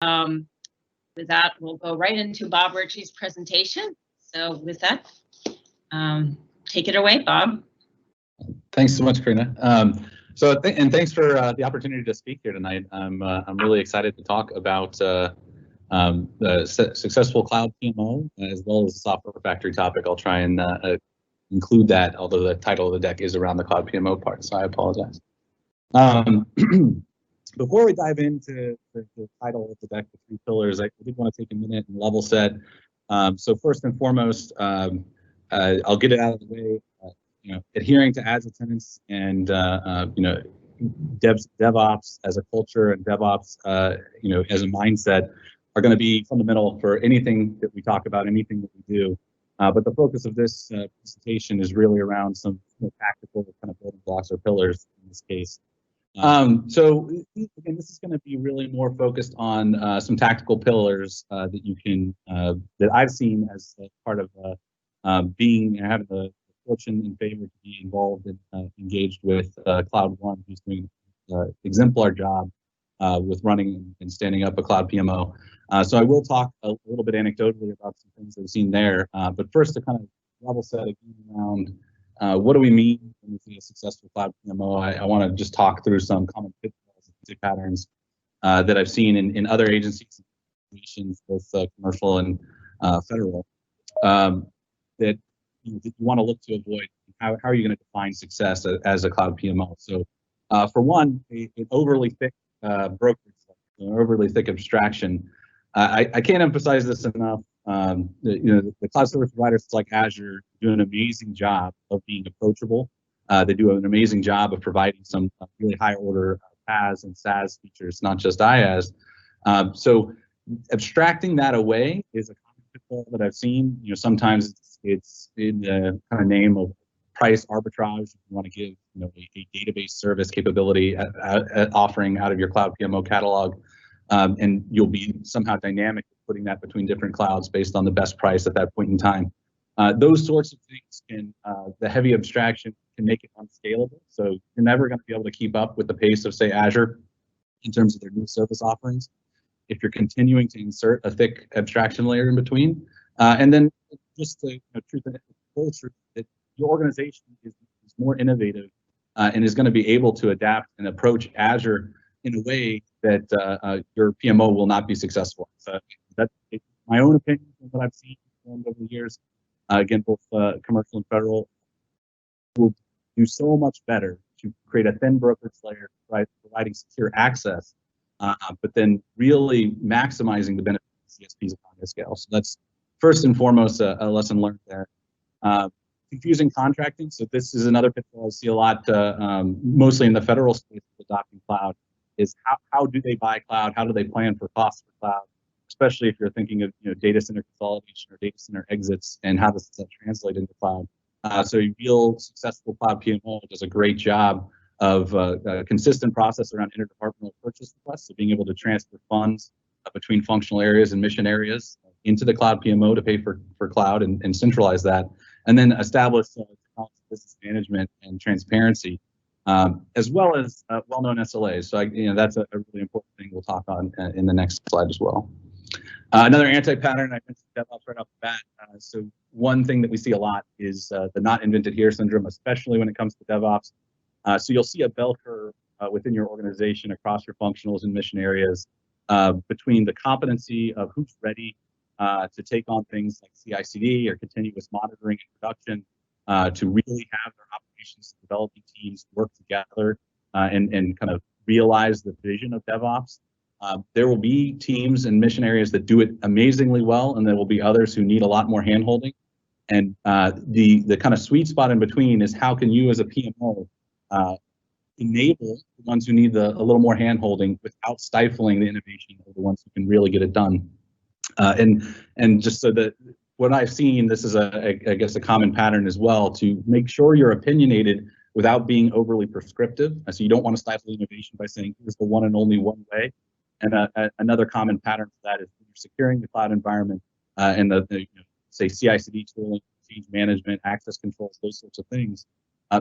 Um, with that, we'll go right into Bob Ritchie's presentation. So with that, take it away, Bob. Thanks so much, Karina. And thanks for the opportunity to speak here tonight. I'm really excited to talk about the successful cloud PMO as well as the software factory topic. I'll try and include that, although the title of the deck is around the cloud PMO part, so I apologize. Before we dive into the title of the deck, the three pillars, I did want to take a minute and level set. So first and foremost, I'll get it out of the way. Adhering to Agile tenets and DevOps as a culture and DevOps, as a mindset, are going to be fundamental for anything that we talk about, anything that we do. But the focus of this presentation is really around some tactical kind of building blocks or pillars in this case. So again, this is going to be really more focused on some tactical pillars that you can that I've seen as part of having the fortune and favor to be involved and engaged with Cloud One, who's doing an exemplar job with running and standing up a cloud PMO. So I will talk a little bit anecdotally about some things that I've seen there. But first, to kind of level set again around what do we mean when we say a successful cloud PMO, I want to just talk through some common pitfalls and patterns that I've seen in other agencies, both commercial and federal, that you want to look to avoid. How are you going to define success as a cloud PMO? So for one, an overly thick brokerage, an overly thick abstraction. I can't emphasize this enough. The cloud service providers like Azure do an amazing job of being approachable. They do an amazing job of providing some really high order PaaS and SaaS features, not just IaaS. So abstracting that away is a common pitfall that I've seen. Sometimes it's in the kind of name of price arbitrage. You want to give a database service capability offering out of your cloud PMO catalog, and you'll be somehow dynamic putting that between different clouds based on the best price at that point in time. Those sorts of things can, the heavy abstraction can make it unscalable. So you're never going to be able to keep up with the pace of, say, Azure in terms of their new service offerings if you're continuing to insert a thick abstraction layer in between. And then just the truth and culture that your organization is more innovative and is going to be able to adapt and approach Azure in a way that your PMO will not be successful. So that's my own opinion from what I've seen over the years. Again, both commercial and federal will do so much better to create a thin brokerage layer, right, providing secure access, but then really maximizing the benefits of CSPs upon this scale. So that's first and foremost a lesson learned there. Confusing contracting. So this is another pitfall I see a lot, mostly in the federal space of adopting cloud, is how do they buy cloud? How do they plan for costs for cloud? Especially if you're thinking of data center consolidation or data center exits, and how does that translate into cloud? So a real successful cloud PMO does a great job of a consistent process around interdepartmental purchase requests, so being able to transfer funds between functional areas and mission areas into the cloud PMO to pay for cloud and centralize that, and then establish business management and transparency, as well as well-known SLAs. So that's a really important thing we'll talk on in the next slide as well. Another anti-pattern, I mentioned DevOps right off the bat. So one thing that we see a lot is the not invented here syndrome, especially when it comes to DevOps. So you'll see a bell curve within your organization across your functionals and mission areas between the competency of who's ready to take on things like CI/CD or continuous monitoring and production, to really have their operations and development teams work together and kind of realize the vision of DevOps. There will be teams and mission areas that do it amazingly well, and there will be others who need a lot more handholding. And the kind of sweet spot in between is how can you as a PMO enable the ones who need a little more handholding without stifling the innovation of the ones who can really get it done. And just so that what I've seen, this is I guess a common pattern as well, to make sure you're opinionated without being overly prescriptive. So you don't want to stifle innovation by saying here's the one and only one way. And another common pattern for that is when you're securing the cloud environment and say CI/CD tooling, change management, access controls, those sorts of things.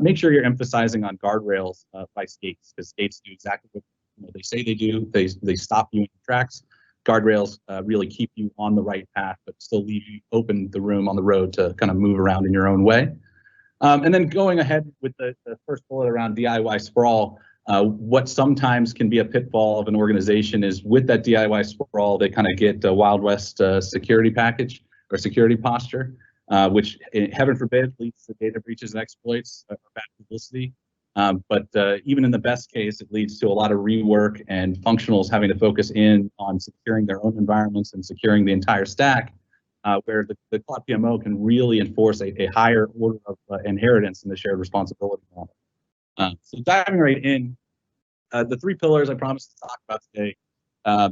Make sure you're emphasizing on guardrails by states, because states do exactly what they say they do. They stop you in your tracks. guardrails really keep you on the right path, but still leave you open the room on the road to kind of move around in your own way. And then going ahead with the first bullet around DIY sprawl, what sometimes can be a pitfall of an organization is with that DIY sprawl, they kind of get a Wild West security package or security posture, which heaven forbid leads to data breaches and exploits or bad publicity. But even in the best case, it leads to a lot of rework and functionals having to focus in on securing their own environments and securing the entire stack, where the cloud PMO can really enforce a higher order of inheritance in the shared responsibility model. So diving right in, the three pillars I promised to talk about today,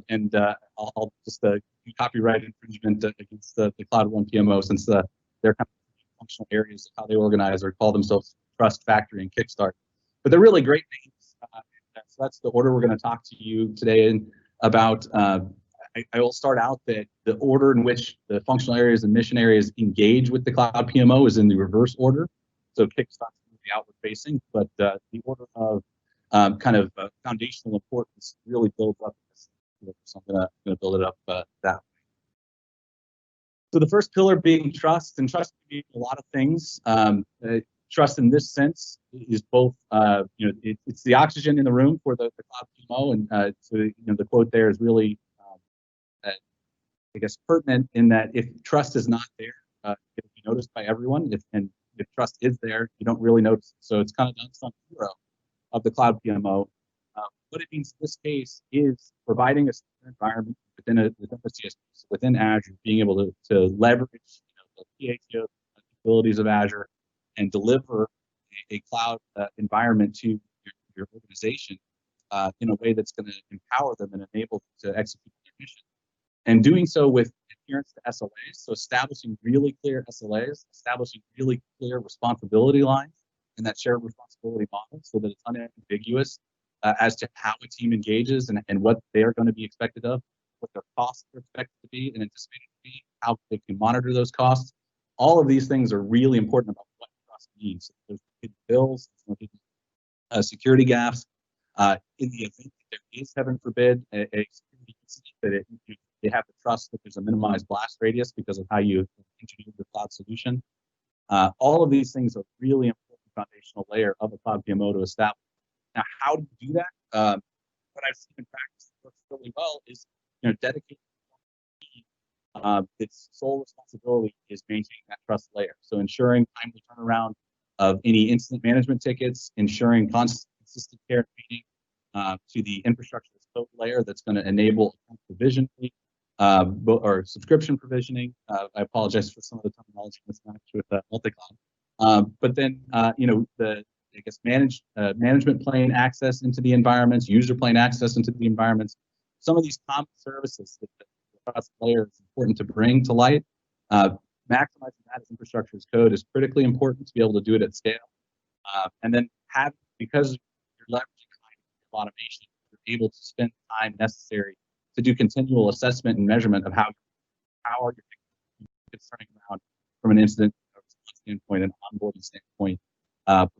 and I'll just do copyright infringement against the Cloud One PMO, since they're kind of functional areas of how they organize or call themselves Trust, Factory, and Kickstart. But they're really great names. So that's the order we're going to talk to you today in about. I will start out that the order in which the functional areas and mission areas engage with the Cloud PMO is in the reverse order. So Kickstart's the outward facing, but the order of kind of foundational importance really builds up. So I'm going to build it up that way. So the first pillar being trust, and trust can be a lot of things. Trust in this sense is both, it's the oxygen in the room for the Cloud PMO, and so the quote there is really, I guess, pertinent in that if trust is not there, it'll be noticed by everyone. If trust is there, you don't really notice. So it's kind of the unsung hero of the Cloud PMO. What it means in this case is providing a secure environment within the CSP, within Azure, being able to leverage the PATO capabilities of Azure and deliver a cloud environment to your organization in a way that's going to empower them and enable them to execute their mission. And doing so with adherence to SLAs, so establishing really clear SLAs, establishing really clear responsibility lines in that shared responsibility model so that it's unambiguous as to how a team engages and what they are going to be expected of, what their costs are expected to be and anticipated to be, how they can monitor those costs. All of these things are really important about what trust means. There's bills, security gaps. In the event that there is, heaven forbid, a security incident, that they have to trust that there's a minimized blast radius because of how you engineer your cloud solution. All of these things are really important foundational layer of a cloud PMO to establish. Now, how do you do that? What I've seen in practice that works really well is, dedicated its sole responsibility is maintaining that trust layer. So ensuring timely turnaround of any incident management tickets, ensuring consistent care and feeding to the infrastructure as code layer that's going to enable provisioning or subscription provisioning. I apologize for some of the terminology mismatch with multi-cloud. But then, management plane access into the environments, user plane access into the environments. Some of these common services that the trust layer is important to bring to light. Maximizing that as infrastructure as code is critically important to be able to do it at scale. And then because you're leveraging automation, you're able to spend time necessary to do continual assessment and measurement of how are your tickets turning around from an incident standpoint, an onboarding standpoint,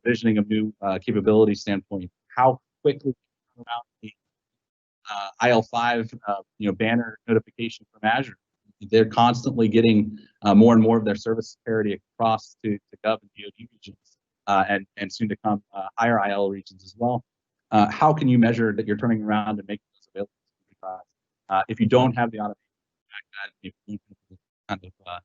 provisioning of new capability standpoint, how quickly turn around the IL5 banner notification from Azure. They're constantly getting more and more of their service parity across to Gov and DoD regions, and soon to come higher IL regions as well. How can you measure that you're turning around and making those available to if you don't have the automation, if you don't have the kind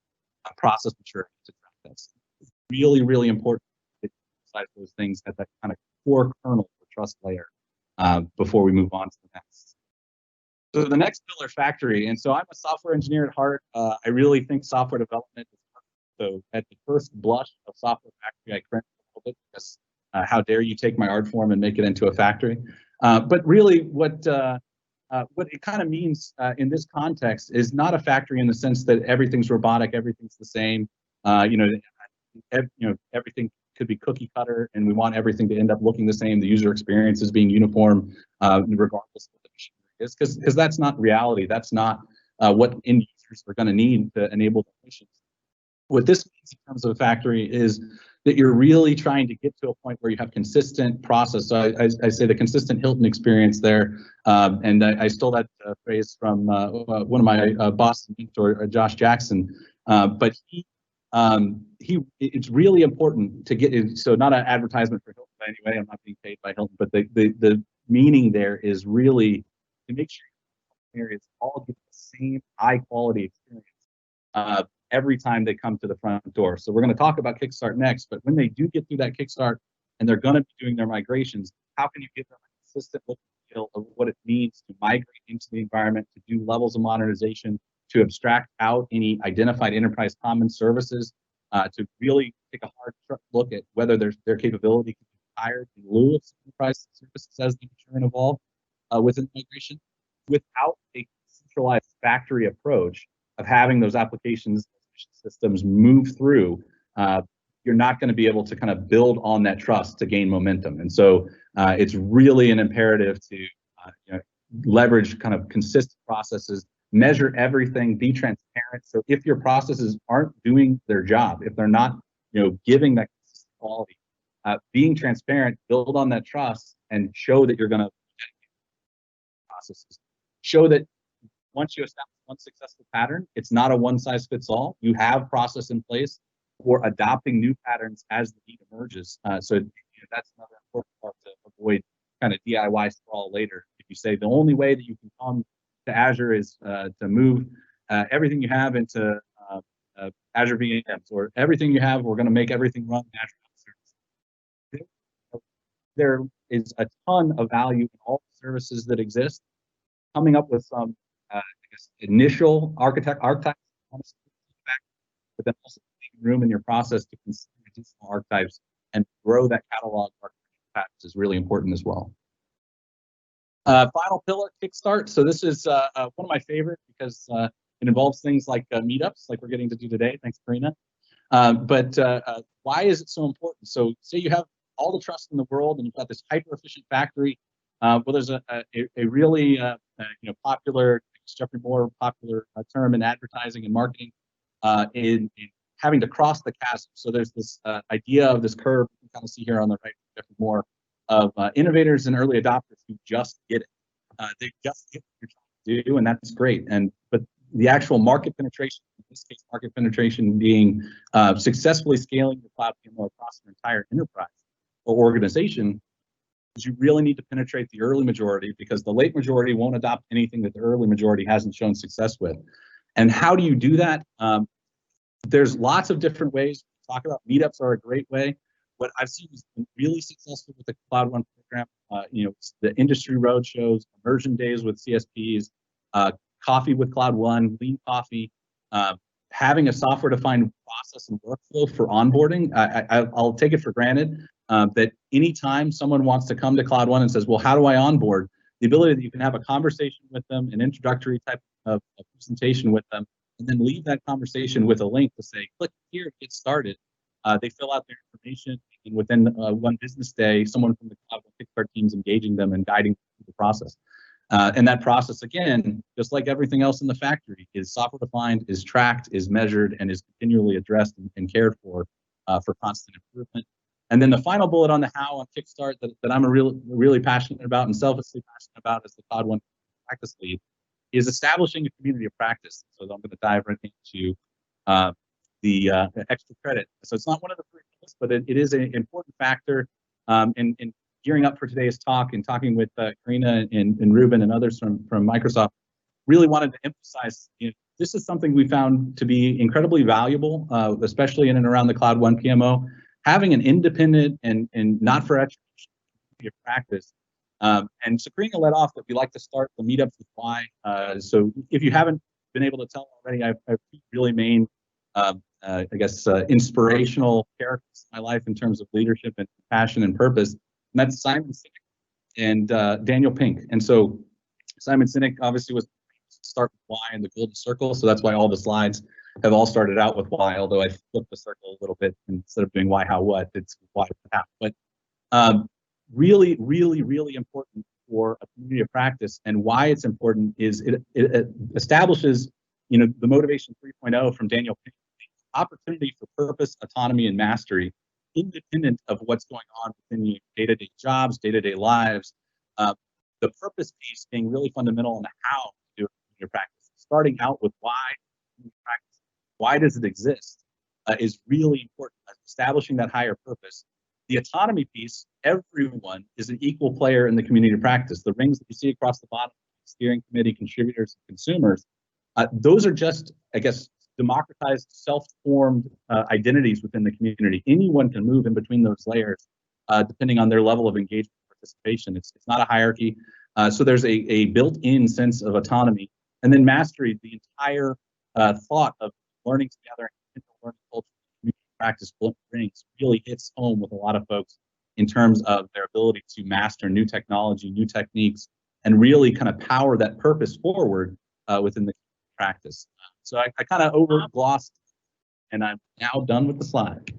of process maturity to track that? It's really, really important to emphasize those things at that kind of core kernel or trust layer before we move on to the next. So the next pillar, factory. And so I'm a software engineer at heart. I really think software development is so at the first blush of software factory, I cringe a little bit because how dare you take my art form and make it into a factory? But really what it kind of means in this context is not a factory in the sense that everything's robotic, everything's the same. Everything could be cookie cutter, and we want everything to end up looking the same. The user experience is being uniform, regardless of what the machine is, because that's not reality. That's not what end users are going to need to enable their missions. What this means in terms of a factory is, that you're really trying to get to a point where you have consistent process. So I say the consistent Hilton experience there. And I stole that phrase from one of my Boston mentor, Josh Jackson. But it's really important to get, so not an advertisement for Hilton anyway, I'm not being paid by Hilton, but the meaning there is really to make sure areas all get the same high quality experience every time they come to the front door. So we're going to talk about Kickstart next, but when they do get through that Kickstart and they're going to be doing their migrations, how can you give them a consistent look and feel of what it means to migrate into the environment, to do levels of modernization, to abstract out any identified enterprise common services, to really take a hard look at whether their capability can be hired in lieu of enterprise services as they mature and evolve within migration, without a centralized factory approach of having those applications systems move through. You're not going to be able to kind of build on that trust to gain momentum. And so it's really an imperative to leverage kind of consistent processes, measure everything, be transparent. So if your processes aren't doing their job, if they're not giving that consistent quality, being transparent, build on that trust, and show that you're going to processes. Show that once you establish one successful pattern, it's not a one-size-fits-all. You have process in place for adopting new patterns as the need emerges. So that's another important part to avoid kind of DIY sprawl later. If you say the only way that you can come to Azure is to move everything you have into Azure VMs, or everything you have, we're going to make everything run Azure service. There is a ton of value in all the services that exist. Coming up with some initial archetypes, but then also leaving room in your process to consider additional archetypes and grow that catalog of archetypes is really important as well. Final pillar, Kickstart. So this is one of my favorite because it involves things like meetups, like we're getting to do today. Thanks, Karina. But why is it so important? So say you have all the trust in the world and you've got this hyper-efficient factory. Well, there's a really popular, Jeffrey Moore popular term in advertising and marketing in having to cross the chasm. So there's this idea of this curve you can kind of see here on the right, Jeffrey Moore, of innovators and early adopters who just get it. They just get what you're trying to do, and that's great. But the actual market penetration, in this case, market penetration being successfully scaling the cloud PMO across your entire enterprise or organization, you really need to penetrate the early majority, because the late majority won't adopt anything that the early majority hasn't shown success with. And how do you do that? There's lots of different ways to talk about. Meetups are a great way. What I've seen is really successful with the Cloud One program. The industry roadshows, immersion days with CSPs, coffee with Cloud One, lean coffee, having a software-defined process and workflow for onboarding. I'll take it for granted that anytime someone wants to come to Cloud One and says, well, how do I onboard? The ability that you can have a conversation with them, an introductory type of presentation with them, and then leave that conversation with a link to say, click here to get started. They fill out their information, and within one business day, someone from the Cloud One Kickstart team is engaging them and guiding them through the process. And that process, again, just like everything else in the factory, is software defined, is tracked, is measured, and is continually addressed and cared for constant improvement. And then the final bullet on the how on Kickstart that I'm really passionate about and selfishly passionate about as the Cloud One practice lead is establishing a community of practice. So I'm going to dive right into the extra credit. So it's not one of the three, but it is an important factor in gearing up for today's talk and talking with Karina and Ruben and others from Microsoft. Really wanted to emphasize, this is something we found to be incredibly valuable, especially in and around the Cloud One PMO. Having an independent and not for attribution community of practice. And so Karina led off that we like to start the meetups with why. So if you haven't been able to tell already, I have two really main, inspirational characters in my life in terms of leadership and passion and purpose. And that's Simon Sinek and Daniel Pink. And so Simon Sinek obviously was start with why in the golden circle. So that's why all the slides have all started out with why, although I flipped the circle a little bit instead of doing why, how, what, it's why, how. But really, really, really important for a community of practice. And why it's important is it establishes, the motivation 3.0 from Daniel Pink, opportunity for purpose, autonomy, and mastery independent of what's going on within your day-to-day jobs, day-to-day lives. The purpose piece being really fundamental in how to do it in your practice. Starting out with why does it exist, is really important. Establishing that higher purpose. The autonomy piece, everyone is an equal player in the community practice. The rings that you see across the bottom, steering committee, contributors, consumers, those are just, I guess, democratized, self-formed identities within the community. Anyone can move in between those layers, depending on their level of engagement and participation. It's not a hierarchy. So there's a built-in sense of autonomy. And then mastery, the entire thought of learning together and learning culture, community practice brings really hits home with a lot of folks in terms of their ability to master new technology, new techniques, and really kind of power that purpose forward within the practice. So I kind of over glossed, and I'm now done with the slide.